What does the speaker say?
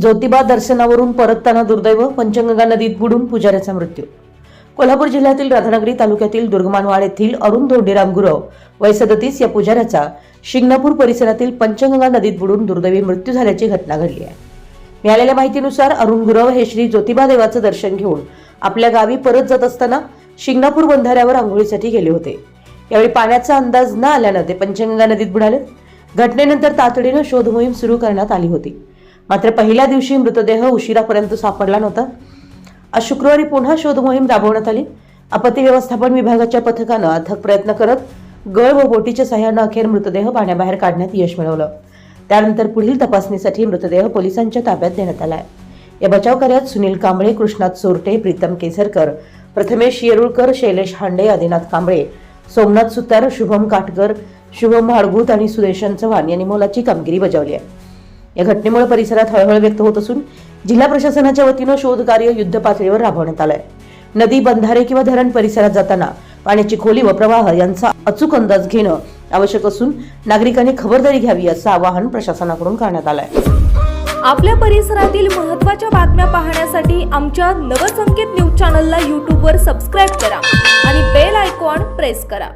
ज्योतिबा दर्शनावरून परतताना दुर्दैव, पंचगंगा नदीत बुडून पुजाऱ्याचा मृत्यू। कोल्हापूर जिल्ह्यातील राधानगरी तालुक्यातील दुर्गमानवाड येथील अरुण धोंडीराम गुरव वय 37 या पुजाऱ्याचा शिंगणापूर परिसरातील पंचगंगा नदीत बुडून दुर्दैवी मृत्यू झाल्याची घटना घडली आहे। मिळालेल्या माहितीनुसार अरुण गुरव हे श्री ज्योतिबा देवाचं दर्शन घेऊन आपल्या गावी परत जात असताना शिंगणापूर बंधाऱ्यावर आंघोळीसाठी गेले होते। यावेळी पाण्याचा अंदाज न आल्यानं ते पंचगंगा नदीत बुडाले। घटनेनंतर तातडीनं शोध मोहीम सुरू करण्यात आली होती, मात्र पहिल्या दिवशी मृतदेह उशिरापर्यंत सापडला नव्हता। आज शुक्रवारी पुन्हा शोध मोहीम राबवण्यात आली। आपत्ती व्यवस्थापन विभागाच्या पथकानं अथक प्रयत्न करत गळ व बोटीच्या सहाय्यानं अखेर मृतदेह पाण्याबाहेर काढण्यात यश मिळवलं। त्यानंतर पुढील तपासणीसाठी मृतदेह पोलिसांच्या ताब्यात देण्यात आला आहे। या बचाव कार्यात सुनील कांबळे, कृष्णात चोरटे, प्रीतम केसरकर, प्रथमेश येरुळकर, शैलेश हांडे, आदिनाथ कांबळे, सोमनाथ सुतार, शुभम काटकर, शुभम हाडगूत आणि सुदेशन चव्हाण यांनी मोलाची कामगिरी बजावली आहे। या घटनेमुळे परिसरात हळहळ व्यक्त होत असून जिल्हा प्रशासनाच्या वतीनं शोध कार्य युद्ध पातळीवर राबवण्यात आलंय। नदी, बंधारे किंवा धरण परिसरात जाताना पाण्याची खोली व प्रवाह यांचा अचूक अंदाज घेणं आवश्यक असून नागरिकांनी खबरदारी घ्यावी असं आवाहन प्रशासनाकडून करण्यात आलंय। आपल्या परिसरातील महत्त्वाच्या बातम्या पाहण्यासाठी आमच्या नवसंकेत न्यूज चॅनलला YouTube वर सबस्क्राइब करा आणि बेल आयकॉन प्रेस करा।